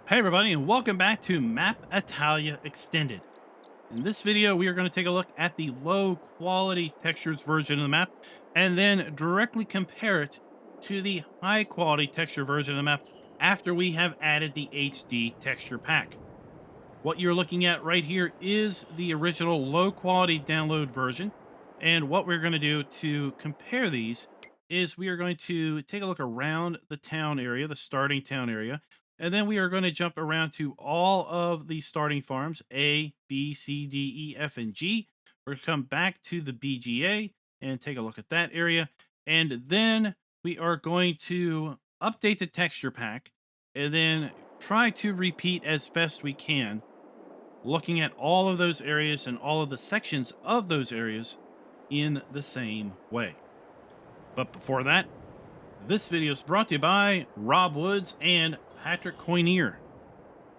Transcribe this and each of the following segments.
Hey everybody, and welcome back to Map Italia Extended. In this video, we are going to take a look at the low quality textures version of the map and then directly compare it to the high quality texture version of the map after we have added the HD texture pack. What you're looking at right here is the original low quality download version. And what we're going to do to compare these is we are going to take a look around the town area, the starting town area, and then we are going to jump around to all of the starting farms A, B, C, D, E, F, and G. We're going to come back to the BGA and take a look at that area. And then we are going to update the texture pack and then try to repeat as best we can looking at all of those areas and all of the sections of those areas in the same way. But before that, this video is brought to you by Rob Woods and Patrick Coinier.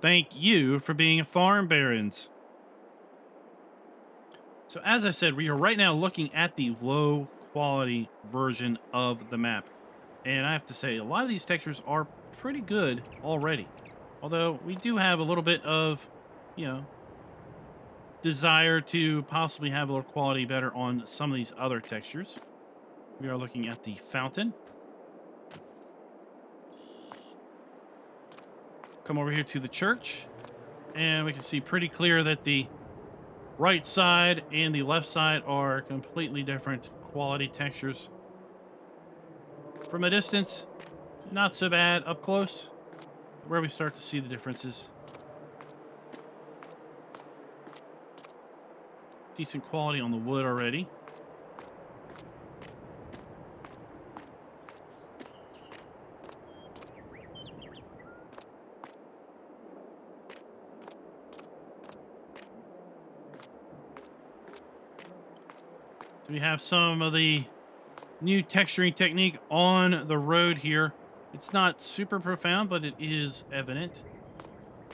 Thank you for being farm barons. So as I said, we are right now looking at the low quality version of the map. And I have to say, a lot of these textures are pretty good already. Although we do have a little bit of, you know, desire to possibly have a little quality better on some of these other textures. We are looking at the fountain. Come over here to the church, and we can see pretty clear that the right side and the left side are completely different quality textures. From a distance, not so bad. Up close, where we start to see the differences. Decent quality on the wood already. So we have some of the new texturing technique on the road here. It's not super profound, but it is evident.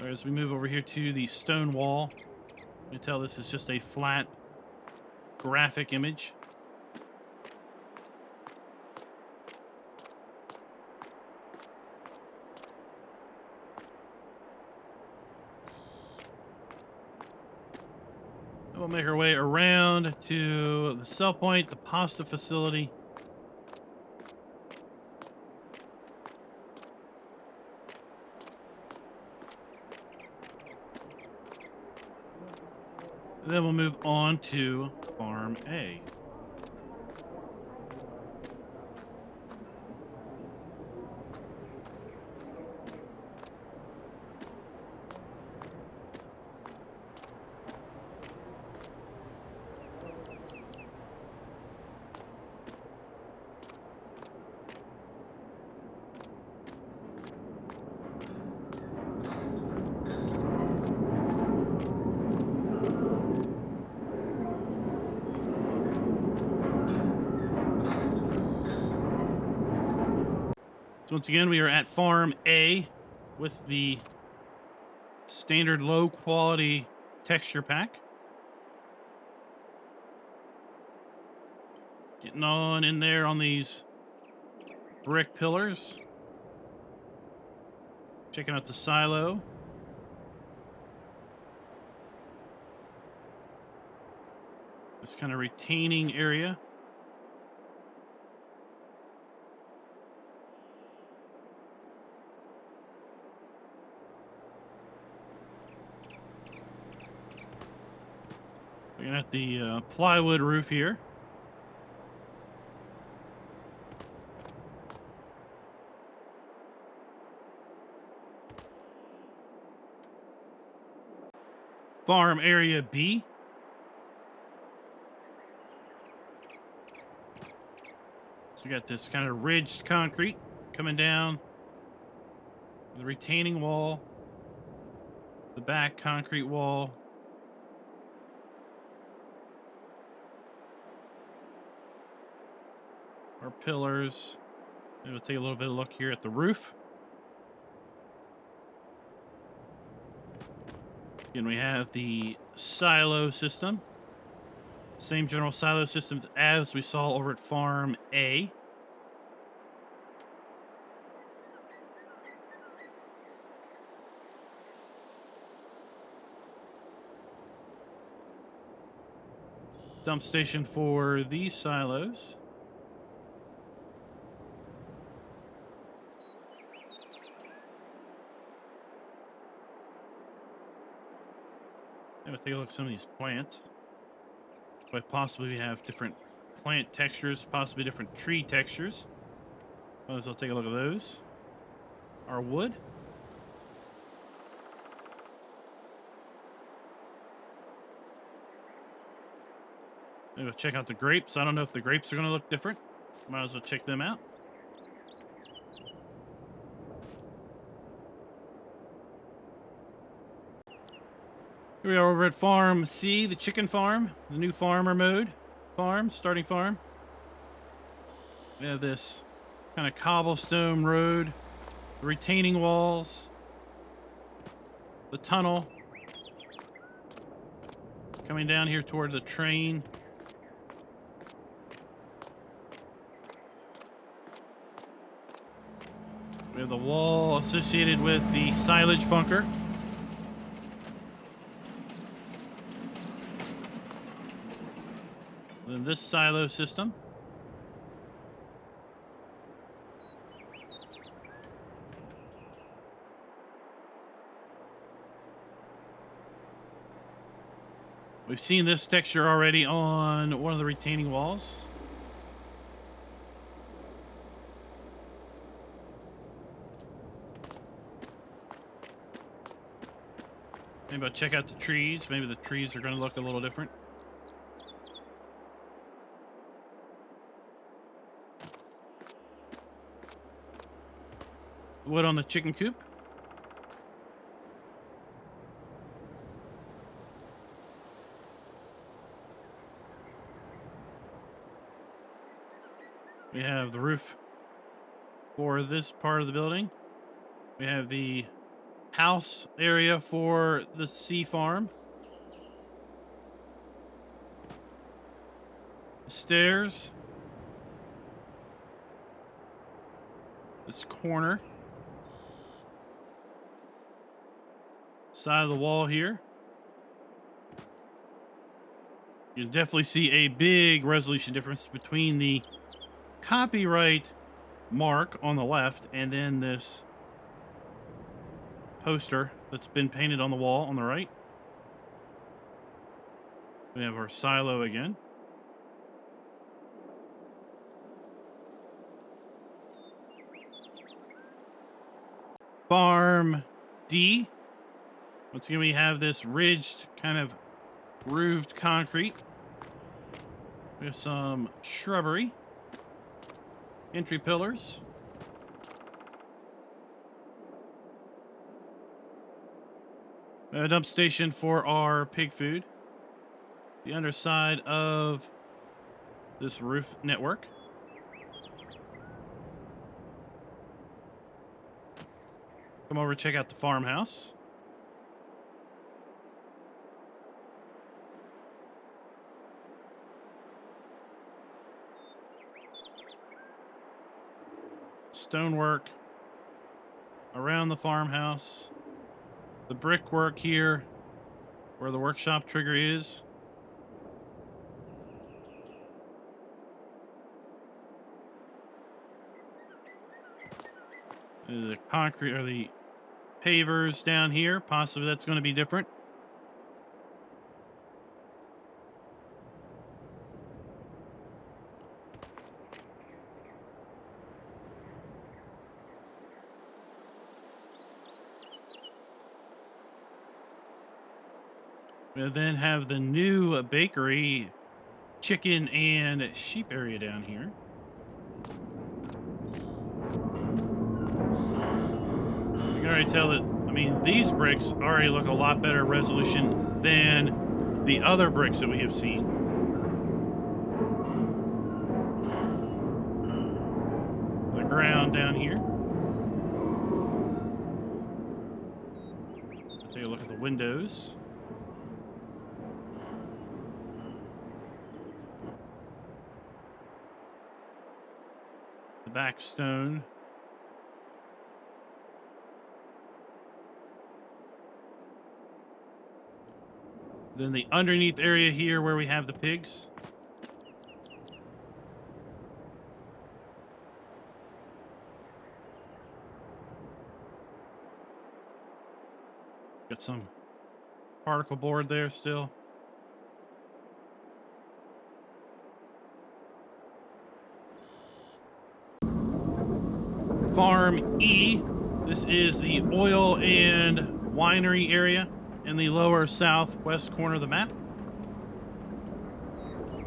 As we move over here to the stone wall, you can tell this is just a flat graphic image. We'll make our way around to the sell point, the pasta facility. And then we'll move on to Farm A. So once again, we are at Farm A with the standard low quality texture pack. Getting on in there on these brick pillars. Checking out the silo. This kind of retaining area. Looking at the plywood roof here. Farm area B. So we got this kind of ridged concrete coming down. The retaining wall. The back concrete wall. Our pillars. Maybe we'll take a little bit of a look here at the roof. Again, we have the silo system. Same general silo systems as we saw over at Farm A. Dump station for these silos. Let's take a look at some of these plants. But possibly we have different plant textures, possibly different tree textures. Might as well take a look at those. Our wood. Maybe we'll check out the grapes. I don't know if the grapes are going to look different. Might as well check them out. Here we are over at Farm C, the chicken farm, the new farmer mode. Starting farm. We have this kind of cobblestone road, the retaining walls, the tunnel. Coming down here toward the train. We have the wall associated with the silage bunker. Then this silo system. We've seen this texture already on one of the retaining walls. Maybe I'll check out the trees. Maybe the trees are going to look a little different. Wood on the chicken coop. We have the roof for this part of the building. We have the house area for the sea farm. The stairs. This corner. Side of the wall here. You can definitely see a big resolution difference between the copyright mark on the left and then this poster that's been painted on the wall on the right. We have our silo again. Farm D. Once again, we have this ridged, kind of grooved concrete. We have some shrubbery. Entry pillars. A dump station for our pig food. The underside of this roof network. Come over, check out the farmhouse. Stonework around the farmhouse. The brickwork here where the workshop trigger is. The concrete or the pavers down here. Possibly that's going to be different. We then have the new bakery, chicken and sheep area down here. You can already tell that, I mean, these bricks already look a lot better resolution than the other bricks that we have seen. The ground down here. Let's take a look at the windows. Back stone. Then the underneath area here where we have the pigs. Got some particle board there still. Farm E. This is the oil and winery area in the lower southwest corner of the map.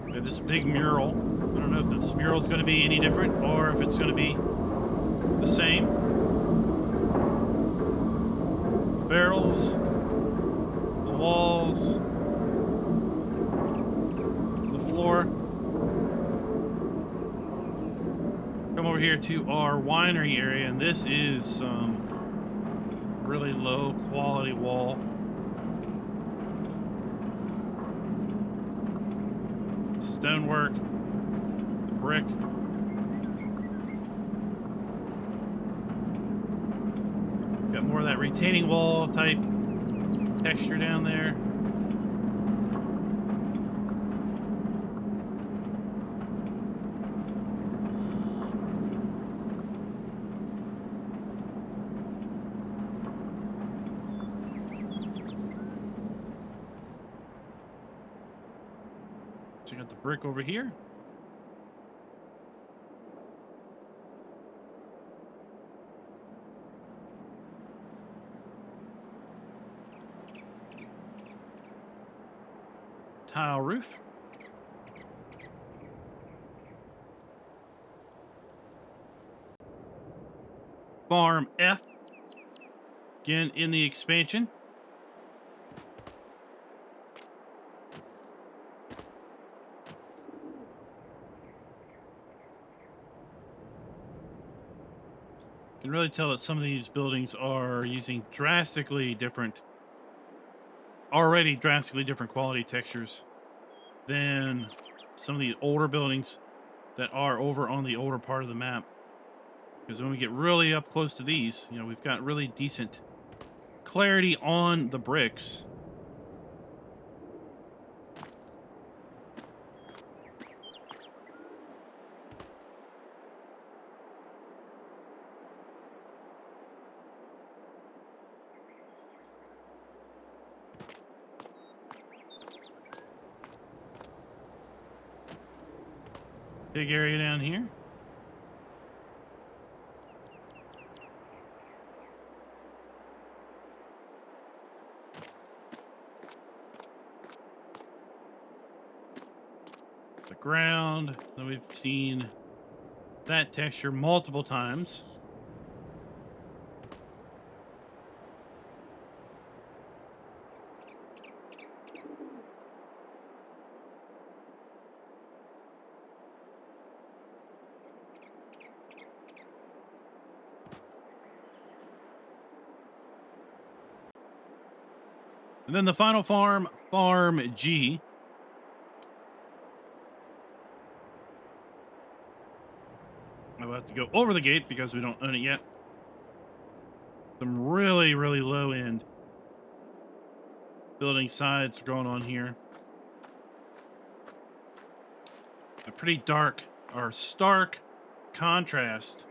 We have this big mural. I don't know if this mural is going to be any different or if it's going to be the same. Barrels, the walls, the floor. Come over here to our winery area, and this is some really low quality wall. Stonework, brick. Got more of that retaining wall type texture down there. Check out the brick over here. Tile roof. Farm F. Again in the expansion. You can really tell that some of these buildings are using already drastically different quality textures than some of the older buildings that are over on the older part of the map. Because when we get really up close to these, you know, we've got really decent clarity on the bricks. Big area down here. The ground, that we've seen that texture multiple times. And then the final farm, Farm G. I'm about to go over the gate because we don't own it yet. Some really, really low end building sides going on here. A pretty dark or stark contrast,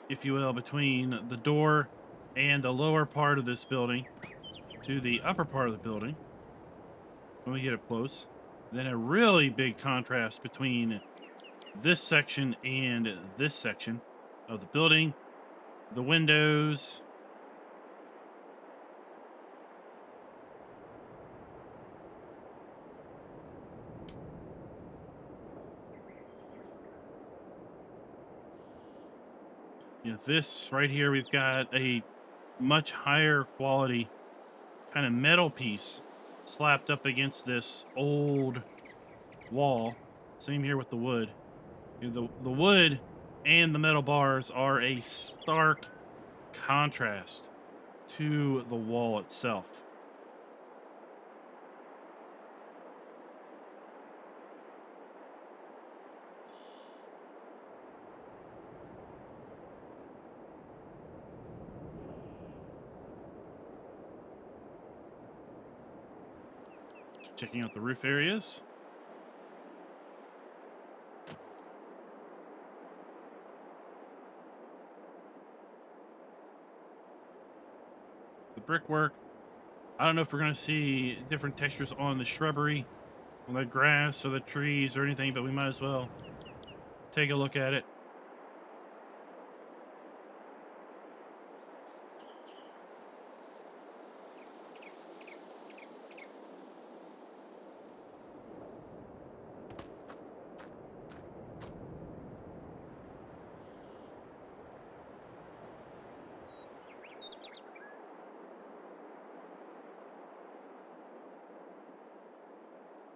if you will, between the door and the lower part of this building to the upper part of the building when we get up close. Then a really big contrast between this section and this section of the building, the windows. You know, this right here, we've got a much higher quality kind of metal piece slapped up against this old wall. Same here with the wood. You know, the wood and the metal bars are a stark contrast to the wall itself. Checking out the roof areas. The brickwork. I don't know if we're going to see different textures on the shrubbery, on the grass or the trees or anything, but we might as well take a look at it.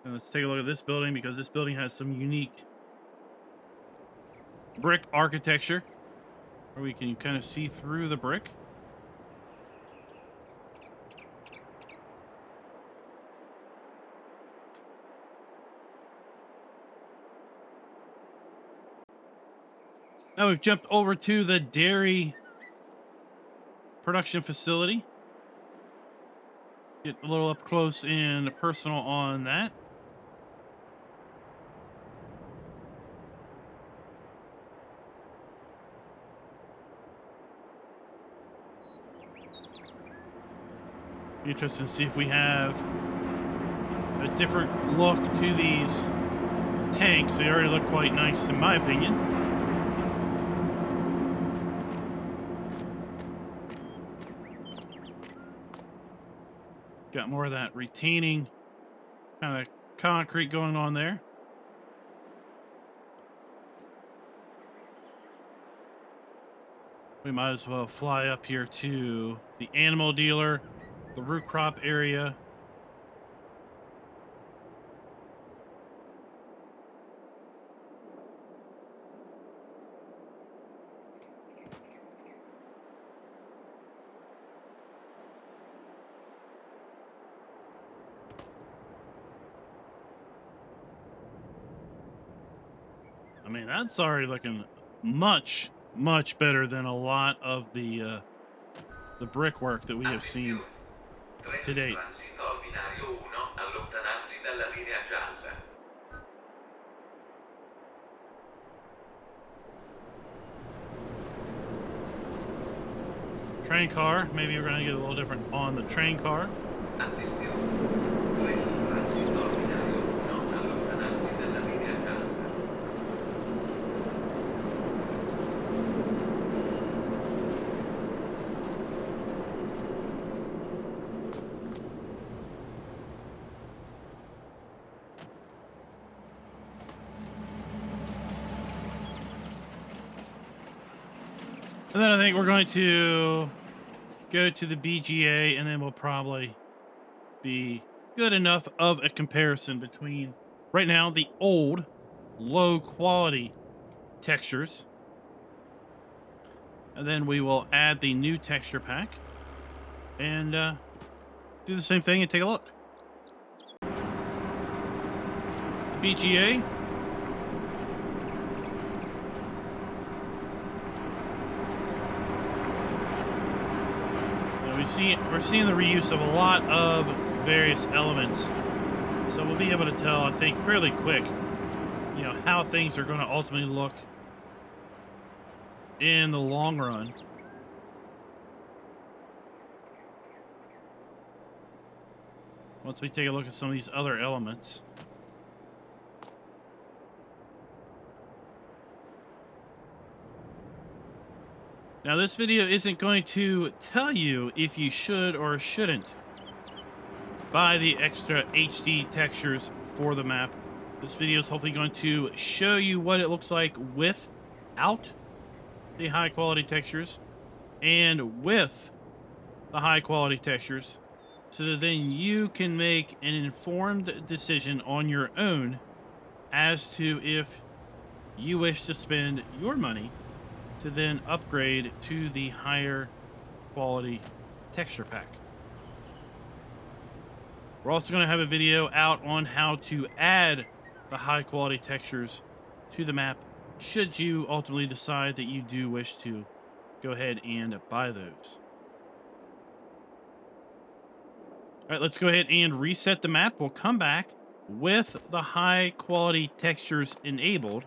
And let's take a look at this building, because this building has some unique brick architecture where we can kind of see through the brick. Now we've jumped over to the dairy production facility. Get a little up close and personal on that. Be interesting to see if we have a different look to these tanks. They already look quite nice in my opinion. Got more of that retaining kind of concrete going on there. We might as well fly up here to the animal dealer, the root crop area. I mean, that's already looking much better than a lot of the brickwork that we have seen to date. Train car, maybe we're going to get a little different on the train car. And then I think we're going to go to the BGA, and then we'll probably be good enough of a comparison between right now the old low quality textures, and then we will add the new texture pack and do the same thing and take a look. The BGA. We're seeing the reuse of a lot of various elements, so we'll be able to tell, I think, fairly quick, you know, how things are going to ultimately look in the long run. Once we take a look at some of these other elements. Now, this video isn't going to tell you if you should or shouldn't buy the extra HD textures for the map. This video is hopefully going to show you what it looks like without the high quality textures and with the high quality textures, so that then you can make an informed decision on your own as to if you wish to spend your money to then upgrade to the higher quality texture pack. We're also going to have a video out on how to add the high quality textures to the map, should you ultimately decide that you do wish to go ahead and buy those. All right, let's go ahead and reset the map. We'll come back with the high quality textures enabled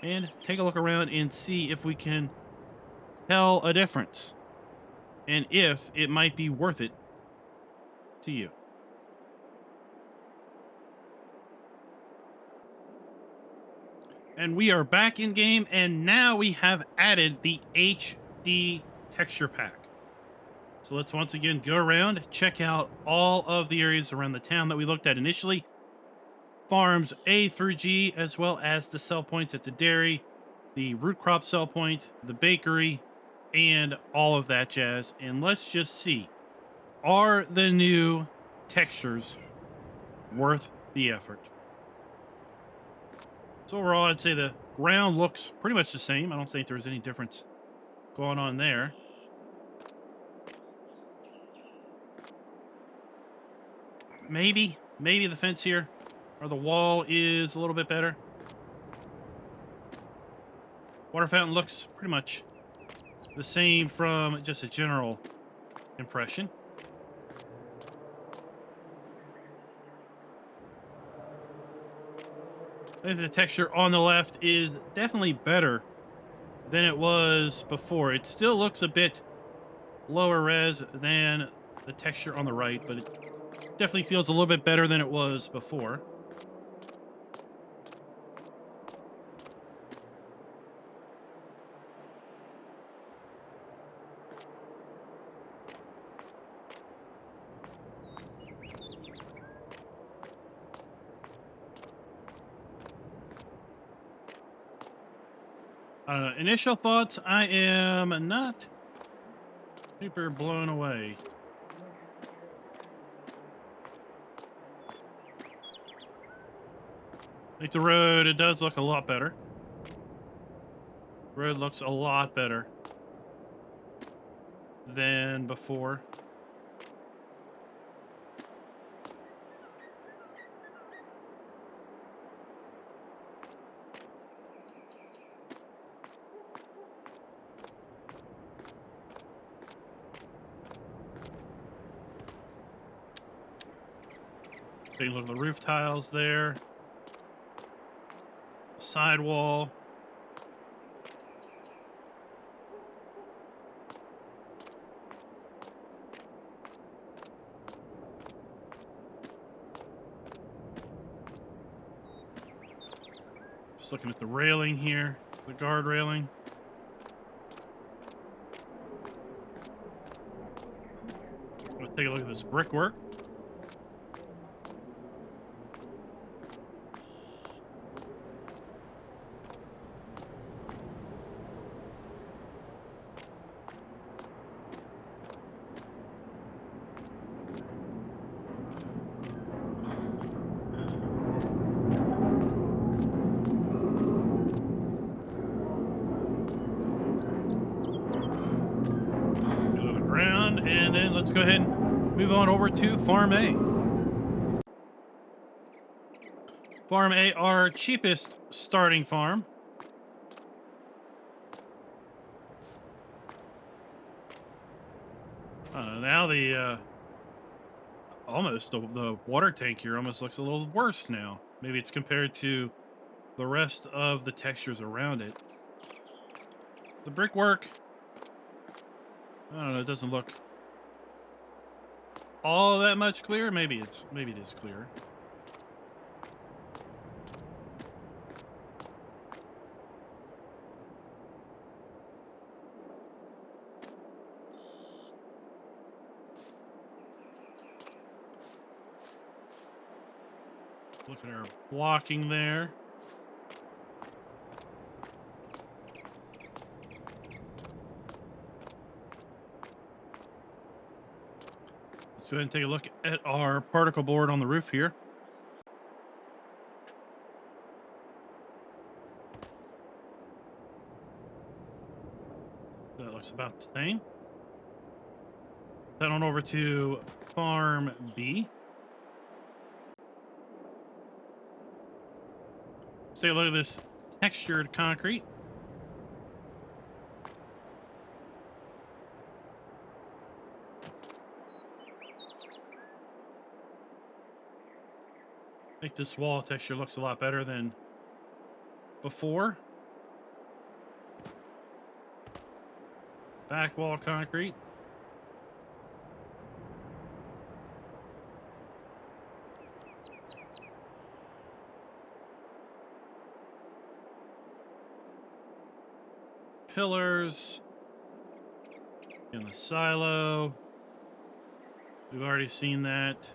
and take a look around and see if we can tell a difference and if it might be worth it to you. And we are back in game, and now we have added the HD texture pack. So let's once again go around, check out all of the areas around the town that we looked at initially. Farms A through G, as well as the sell points at the dairy, the root crop sell point, the bakery, and all of that jazz. And let's just see, are the new textures worth the effort? So overall, I'd say the ground looks pretty much the same. I don't think there's any difference going on there. Maybe the fence here or the wall is a little bit better. Water fountain looks pretty much the same from just a general impression. I think the texture on the left is definitely better than it was before. It still looks a bit lower res than the texture on the right, but it definitely feels a little bit better than it was before. Initial thoughts, I am not super blown away. Like the road, it does look a lot better. Road looks a lot better than before. Take a look at the roof tiles there. Sidewall. Just looking at the railing here, the guard railing. We'll take a look at this brickwork. And then let's go ahead and move on over to Farm A. Farm A, our cheapest starting farm. Now the almost the water tank here almost looks a little worse now. Maybe it's compared to the rest of the textures around it. The brickwork, I don't know, it doesn't look all that much clear. Maybe it is clear. Look at our blocking there. Let's go ahead and take a look at our particle board on the roof here. That looks about the same. Head on over to Farm B. Let's take a look at this textured concrete. think this wall texture looks a lot better than before. Back wall concrete. Pillars. In the silo. We've already seen that.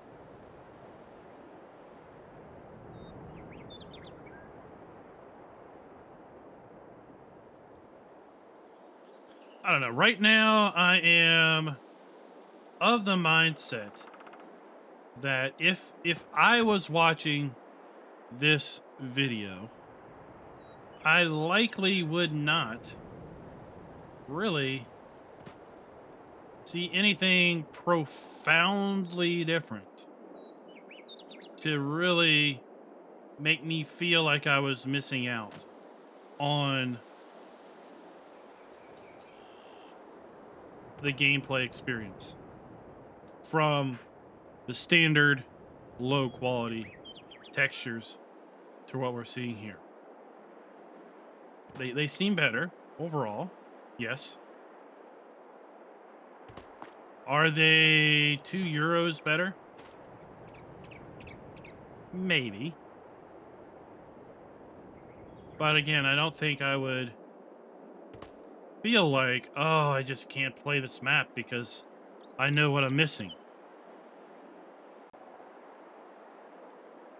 I don't know. Right now, I am of the mindset that if I was watching this video, I likely would not really see anything profoundly different to really make me feel like I was missing out on the gameplay experience from the standard low quality textures to what we're seeing here. They seem better overall, yes. Are they €2 better? Maybe. But again, I don't think I would feel like, oh, I just can't play this map because I know what I'm missing.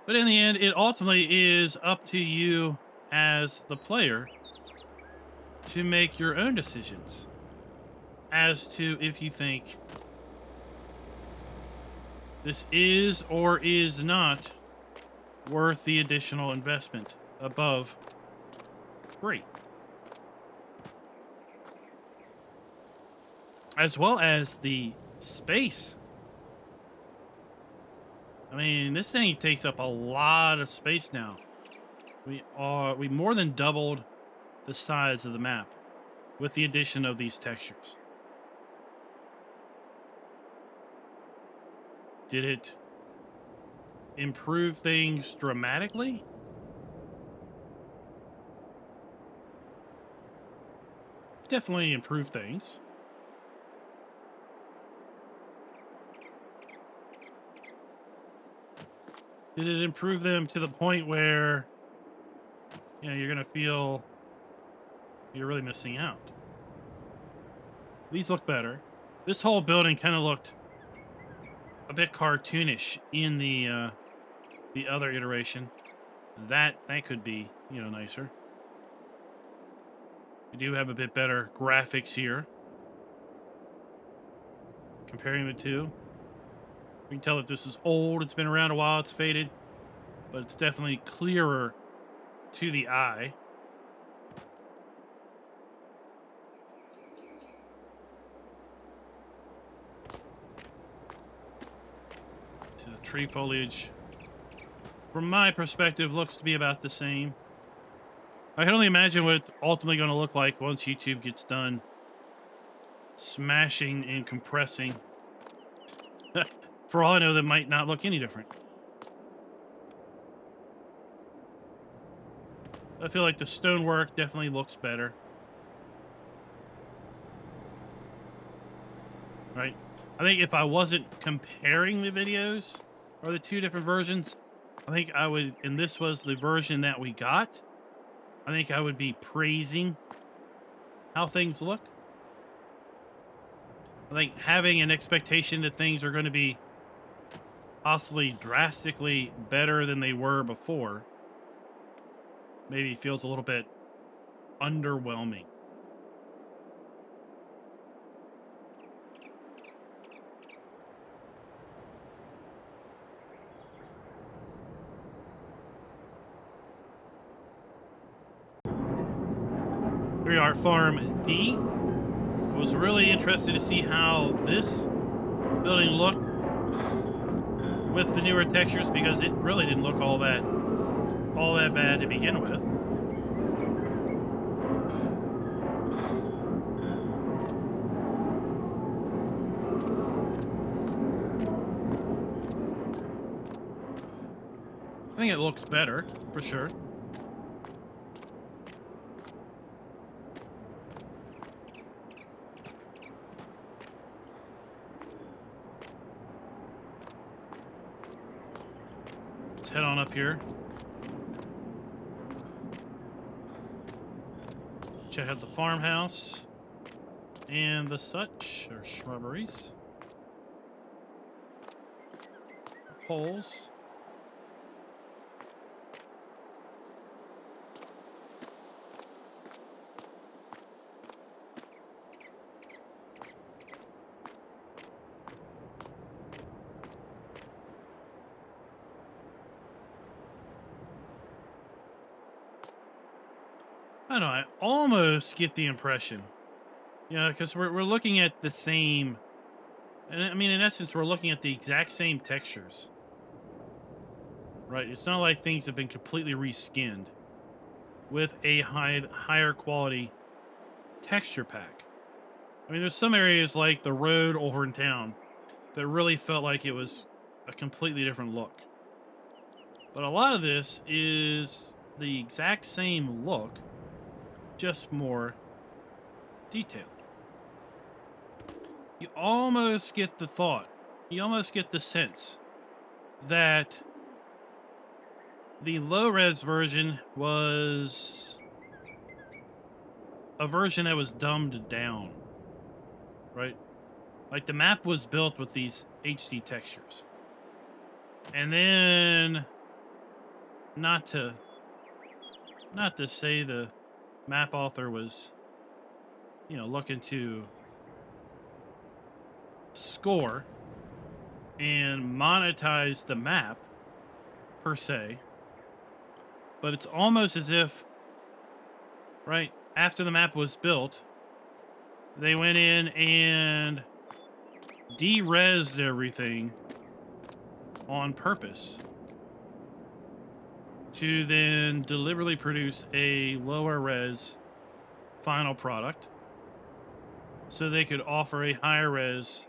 But in the end, it ultimately is up to you as the player to make your own decisions as to if you think this is or is not worth the additional investment above free. As well as the space. I mean, this thing takes up a lot of space now. We more than doubled the size of the map with the addition of these textures. Did it improve things dramatically? Definitely improved things. Did it improve them to the point where, you know, you're going to feel you're really missing out? These look better. This whole building kind of looked a bit cartoonish in the other iteration. That could be, you know, nicer. We do have a bit better graphics here. Comparing the two. We can tell that this is old, it's been around a while, it's faded, but it's definitely clearer to the eye. So the tree foliage, from my perspective, looks to be about the same. I can only imagine what it's ultimately going to look like once YouTube gets done smashing and compressing. For all I know, that might not look any different. I feel like the stonework definitely looks better. Right? I think if I wasn't comparing the videos or the two different versions, I think I would, and this was the version that we got, I think I would be praising how things look. I think having an expectation that things are going to be possibly drastically better than they were before maybe feels a little bit underwhelming. Here we are at Farm D. I was really interested to see how this building looked with the newer textures because it really didn't look all that bad to begin with. I think it looks better, for sure. Let's head on up here. Check out the farmhouse and the such, or shrubberies. Poles. I don't know, I almost get the impression, you know, because we're looking at the same, and I mean, in essence, we're looking at the exact same textures, right? It's not like things have been completely reskinned with a higher quality texture pack. I mean, there's some areas like the road over in town that really felt like it was a completely different look. But a lot of this is the exact same look, just more detailed. You almost get the thought, you almost get the sense that the low-res version was a version that was dumbed down, right? Like the map was built with these HD textures. And then, not to say the map author was, you know, looking to score and monetize the map per se, but it's almost as if, right after the map was built, they went in and de-resed everything on purpose to then deliberately produce a lower res final product so they could offer a higher res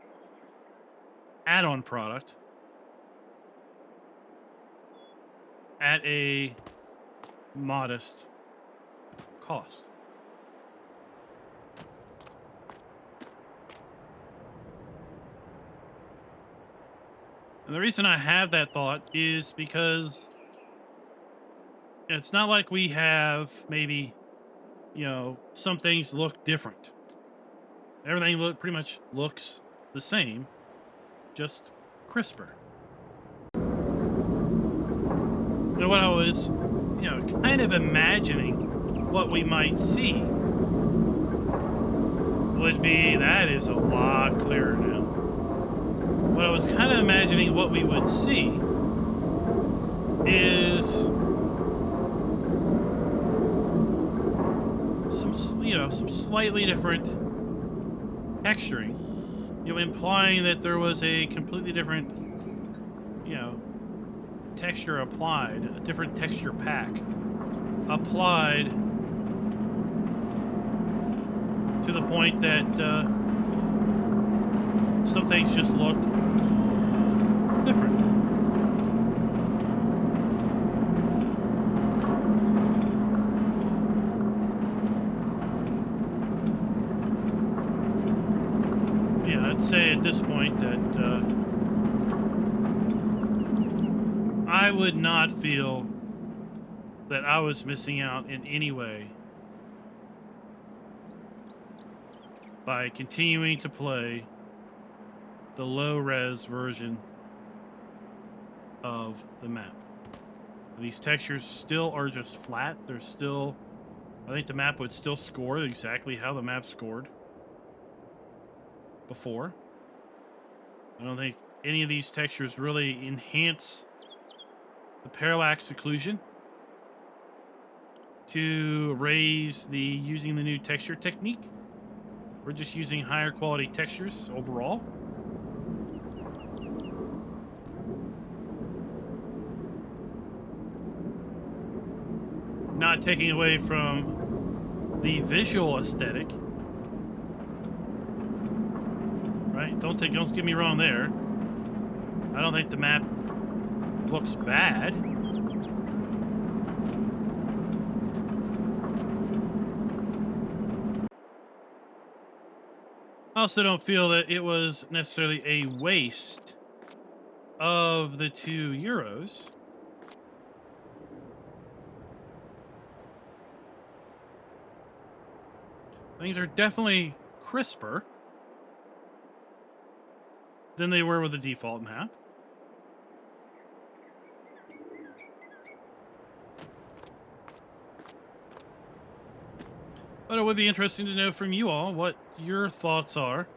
add-on product at a modest cost. And the reason I have that thought is because it's not like we have maybe, you know, some things look different. Everything pretty much looks the same, just crisper. And what I was, you know, kind of imagining what we might see would be, that is a lot clearer now. What I was kind of imagining what we would see is some slightly different texturing, you know, implying that there was a completely different, you know, texture applied, a different texture pack applied to the point that some things just looked different. Yeah, I'd say at this point that I would not feel that I was missing out in any way by continuing to play the low-res version of the map. These textures still are just flat. They're still, I think the map would still score exactly how the map scored before. I don't think any of these textures really enhance the parallax occlusion to raise the using the new texture technique. We're just using higher quality textures overall. Not taking away from the visual aesthetic, right? Don't get me wrong there. I don't think the map looks bad. I also don't feel that it was necessarily a waste of the €2. Things are definitely crisper than they were with the default map. But it would be interesting to know from you all what your thoughts are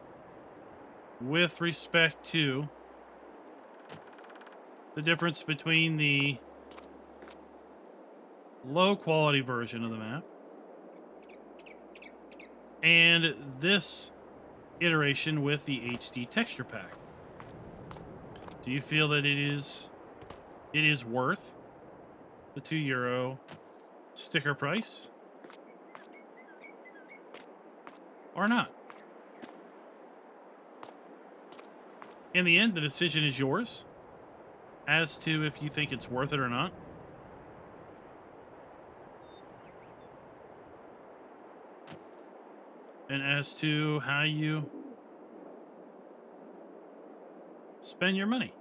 with respect to the difference between the low quality version of the map and this iteration with the HD texture pack. Do you feel that it is worth the €2 sticker price or not? In the end, the decision is yours as to if you think it's worth it or not. And as to how you spend your money.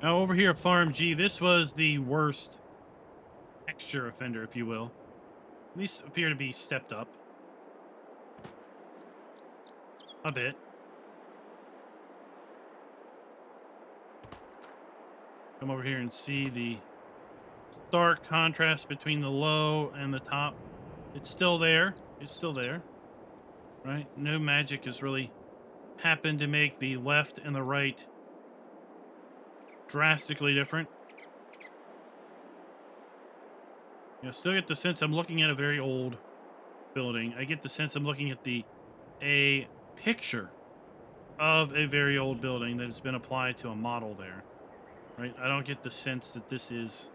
Now, over here at Farm G, this was the worst texture offender, if you will. These appear to be stepped up a bit. Come over here and see the stark contrast between the low and the top. It's still there. It's still there. Right? No magic has really happened to make the left and the right drastically different. I still get the sense I'm looking at a very old building. I get the sense I'm looking at a picture of a very old building that has been applied to a model there. Right? I don't get the sense that these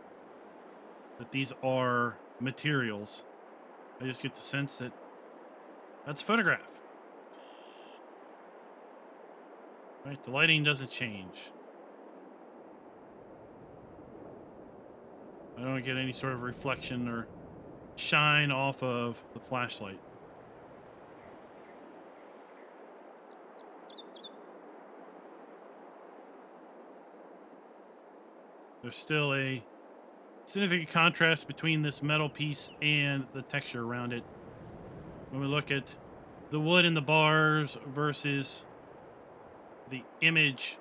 are materials. I just get the sense that that's a photograph. Right? The lighting doesn't change. I don't get any sort of reflection or shine off of the flashlight. There's still a significant contrast between this metal piece and the texture around it. When we look at the wood in the bars versus the image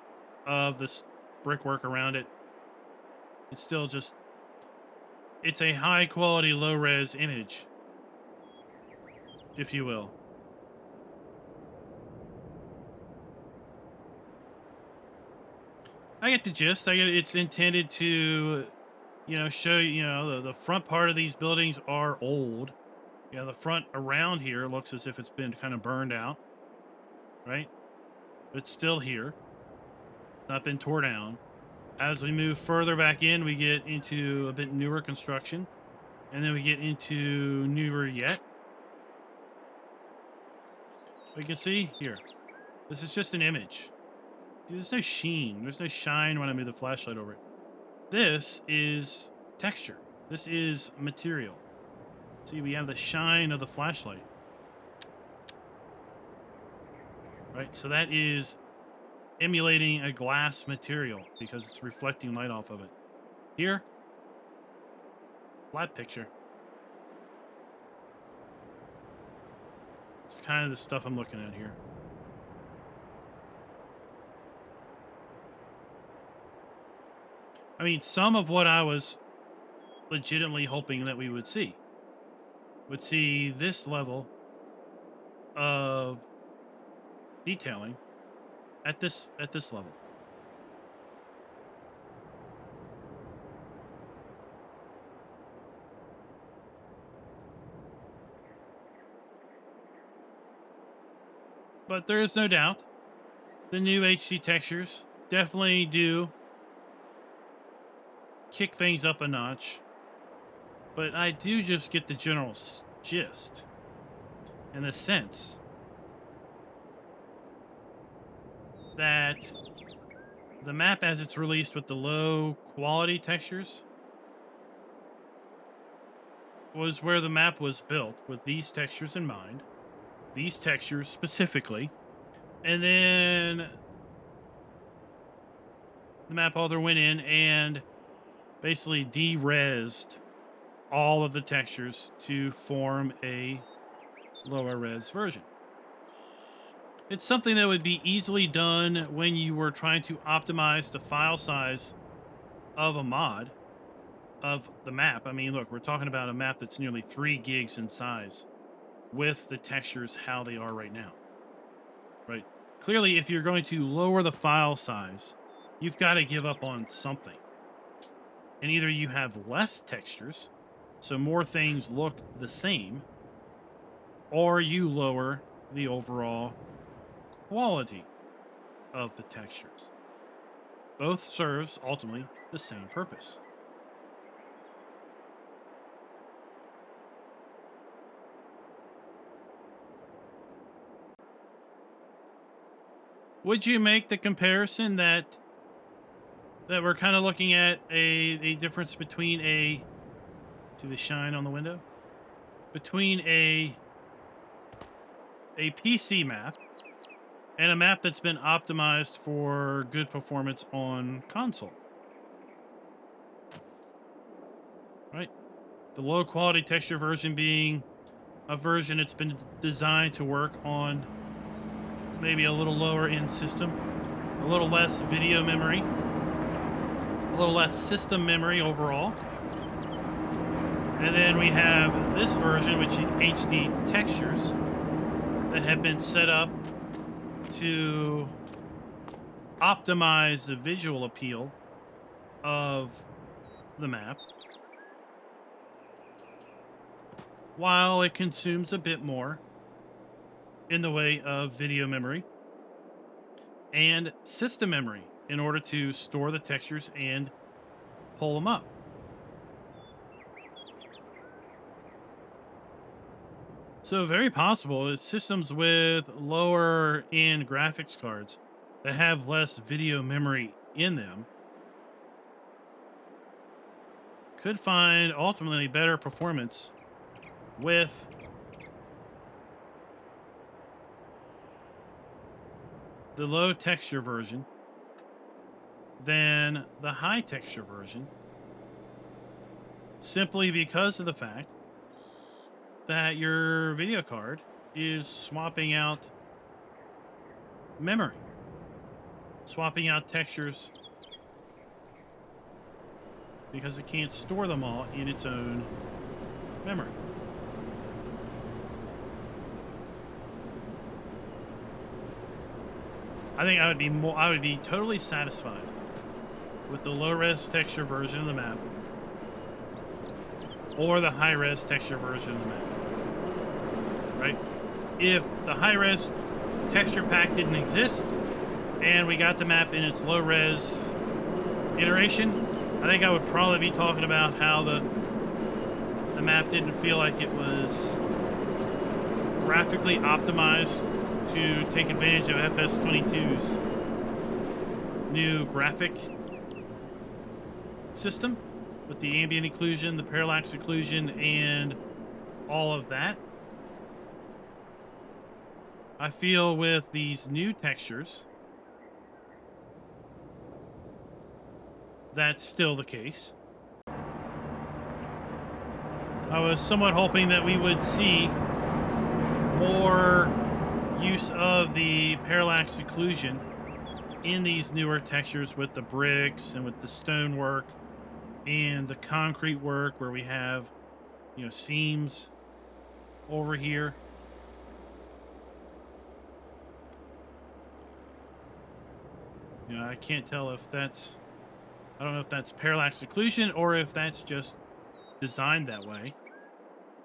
of this brickwork around it, it's still just, it's a high quality, low res image, if you will. I get the gist. It's intended to, show the front part of these buildings are old. Yeah, the front around here looks as if it's been kind of burned out, right? It's still here, not been torn down. As we move further back in, we get into a bit newer construction, and then we get into newer yet. We can see here, this is just an image. There's no sheen, there's no shine when I move the flashlight over it. This is texture. This is material. See, we have the shine of the flashlight. Right, so that is emulating a glass material because it's reflecting light off of it. Here, flat picture. It's kind of the stuff I'm looking at here. I mean, some of what I was legitimately hoping that we would see this level of detailing at this level. But there is no doubt the new HD textures definitely do kick things up a notch. But I do just get the general gist and the sense that the map as it's released with the low quality textures was where the map was built with these textures in mind, these textures specifically, and then the map author went in and basically de-resed all of the textures to form a lower res version. It's something that would be easily done when you were trying to optimize the file size of a mod of the map. I mean, look, we're talking about a map that's nearly 3 gigs in size with the textures how they are right now, right? Clearly, if you're going to lower the file size, you've got to give up on something. And either you have less textures, so more things look the same, or you lower the overall quality of the textures. Both serves ultimately the same purpose. Would you make the comparison that we're kind of looking at a difference between see the shine on the window? Between a PC map and a map that's been optimized for good performance on console. Right? The low quality texture version being a version that's been designed to work on maybe a little lower end system, a little less video memory, a little less system memory overall. And then we have this version, which is HD textures that have been set up to optimize the visual appeal of the map while it consumes a bit more in the way of video memory and system memory in order to store the textures and pull them up. So very possible is systems with lower end graphics cards that have less video memory in them could find ultimately better performance with the low texture version than the high texture version, simply because of the fact that your video card is swapping out memory, swapping out textures because it can't store them all in its own memory. I think I would be totally satisfied with the low-res texture version of the map or the high-res texture version of the map. Right? If the high-res texture pack didn't exist and we got the map in its low-res iteration, I think I would probably be talking about how the map didn't feel like it was graphically optimized to take advantage of FS22's new graphic system with the ambient occlusion, the parallax occlusion, and all of that. I feel with these new textures, that's still the case. I was somewhat hoping that we would see more use of the parallax occlusion in these newer textures with the bricks and with the stonework and the concrete work where we have, you know, seams over here. You know, I can't tell if that's, I don't know if that's parallax occlusion or if that's just designed that way.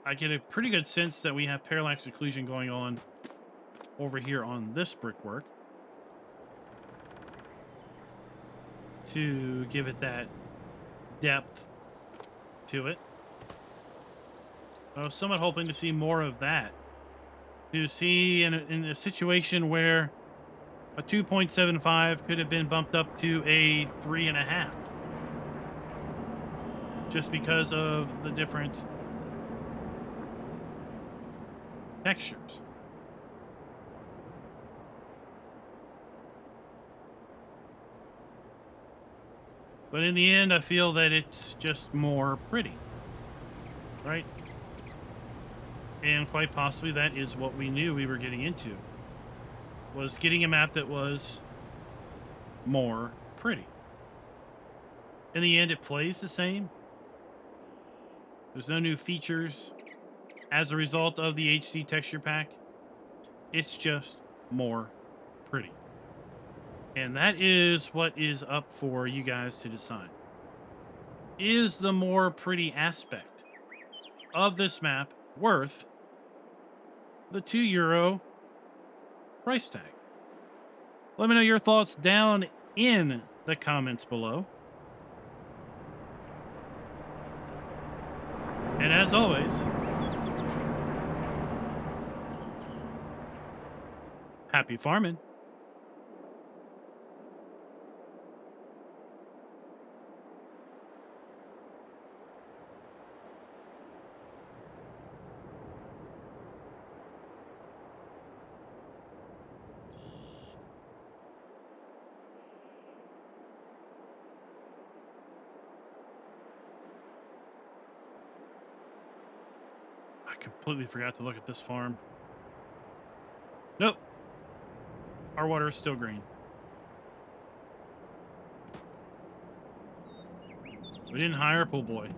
I get a pretty good sense that we have parallax occlusion going on over here on this brickwork to give it that depth to it. I was somewhat hoping to see more of that. To see in a situation where a 2.75 could have been bumped up to a 3.5. Just because of the different textures. But in the end, I feel that it's just more pretty, right? And quite possibly that is what we knew we were getting into, was getting a map that was more pretty. In the end, it plays the same. There's no new features as a result of the HD texture pack. It's just more pretty. And that is what is up for you guys to decide. Is the more pretty aspect of this map worth the €2 price tag? Let me know your thoughts down in the comments below. And as always, happy farming. I completely forgot to look at this farm. Nope. Our water is still green. We didn't hire a pool boy.